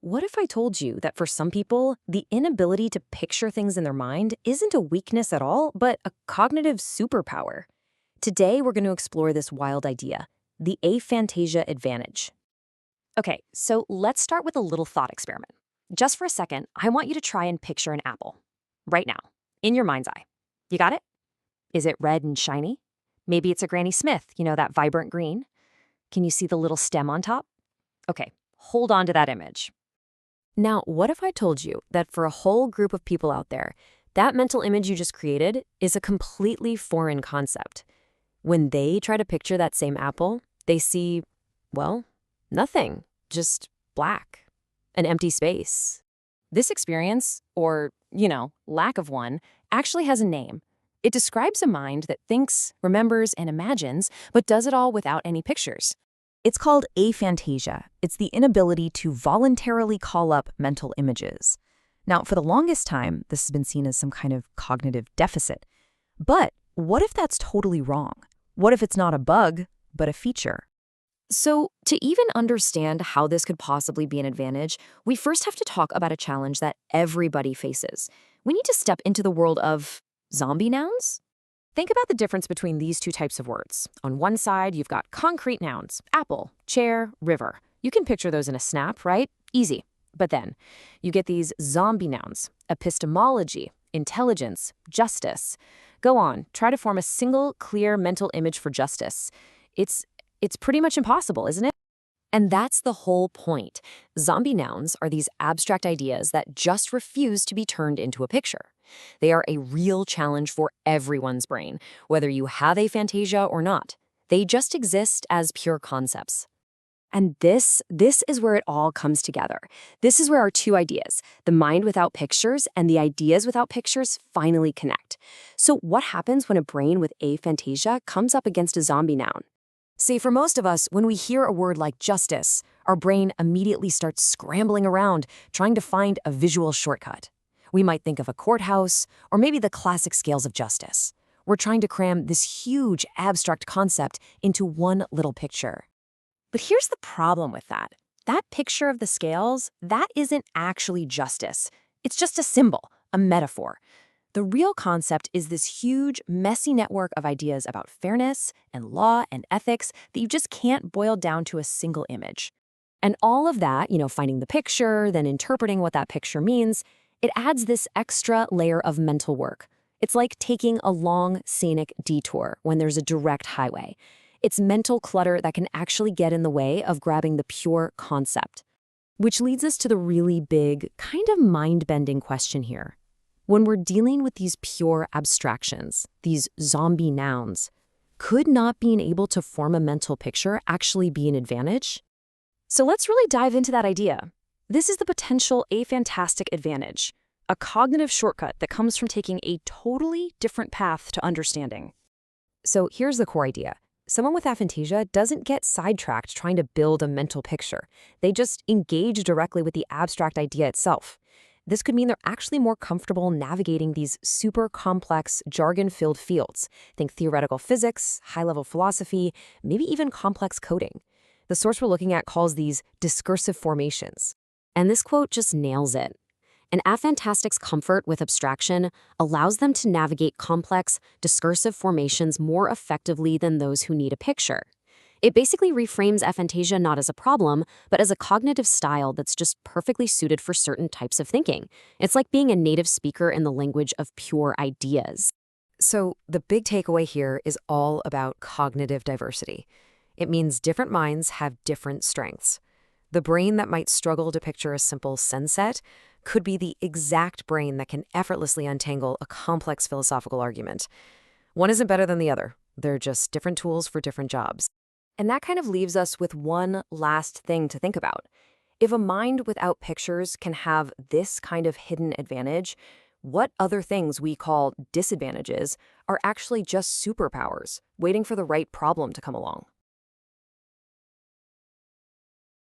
What if I told you that for some people, the inability to picture things in their mind isn't a weakness at all, but a cognitive superpower? Today, we're going to explore this wild idea, the aphantasia advantage. Okay, so let's start with a little thought experiment. Just for a second, I want you to try and picture an apple. Right now, in your mind's eye. You got it? Is it red and shiny? Maybe it's a Granny Smith, that vibrant green. Can you see the little stem on top? Okay, hold on to that image. Now, what if I told you that for a whole group of people out there, that mental image you just created is a completely foreign concept? When they try to picture that same apple, they see, well, nothing, just black, an empty space. This experience, or, lack of one, actually has a name. It describes a mind that thinks, remembers, and imagines, but does it all without any pictures. It's called aphantasia. It's the inability to voluntarily call up mental images. Now, for the longest time, this has been seen as some kind of cognitive deficit. But what if that's totally wrong? What if it's not a bug, but a feature? So, to even understand how this could possibly be an advantage, we first have to talk about a challenge that everybody faces. We need to step into the world of zombie nouns. Think about the difference between these two types of words. On one side, you've got concrete nouns, apple, chair, river. You can picture those in a snap, right? Easy. But then, you get these zombie nouns, epistemology, intelligence, justice. Go on, try to form a single, clear mental image for justice. It's pretty much impossible, isn't it? And that's the whole point. Zombie nouns are these abstract ideas that just refuse to be turned into a picture. They are a real challenge for everyone's brain, whether you have aphantasia or not. They just exist as pure concepts. And this is where it all comes together. This is where our two ideas, the mind without pictures and the ideas without pictures, finally connect. So what happens when a brain with aphantasia comes up against a zombie noun? See, for most of us, when we hear a word like justice, our brain immediately starts scrambling around, trying to find a visual shortcut. We might think of a courthouse, or maybe the classic scales of justice. We're trying to cram this huge, abstract concept into one little picture. But here's the problem with that. That picture of the scales, that isn't actually justice. It's just a symbol, a metaphor. The real concept is this huge, messy network of ideas about fairness and law and ethics that you just can't boil down to a single image. And all of that, finding the picture, then interpreting what that picture means, it adds this extra layer of mental work. It's like taking a long, scenic detour when there's a direct highway. It's mental clutter that can actually get in the way of grabbing the pure concept. Which leads us to the really big, kind of mind-bending question here. When we're dealing with these pure abstractions, these zombie nouns, could not being able to form a mental picture actually be an advantage? So let's really dive into that idea. This is the potential aphantastic advantage, a cognitive shortcut that comes from taking a totally different path to understanding. So here's the core idea. Someone with aphantasia doesn't get sidetracked trying to build a mental picture. They just engage directly with the abstract idea itself. This could mean they're actually more comfortable navigating these super complex, jargon-filled fields. Think theoretical physics, high-level philosophy, maybe even complex coding. The source we're looking at calls these discursive formations. And this quote just nails it. An aphantastic's comfort with abstraction allows them to navigate complex, discursive formations more effectively than those who need a picture. It basically reframes aphantasia not as a problem, but as a cognitive style that's just perfectly suited for certain types of thinking. It's like being a native speaker in the language of pure ideas. So the big takeaway here is all about cognitive diversity. It means different minds have different strengths. The brain that might struggle to picture a simple sunset could be the exact brain that can effortlessly untangle a complex philosophical argument. One isn't better than the other. They're just different tools for different jobs. And that kind of leaves us with one last thing to think about. If a mind without pictures can have this kind of hidden advantage, what other things we call disadvantages are actually just superpowers, waiting for the right problem to come along?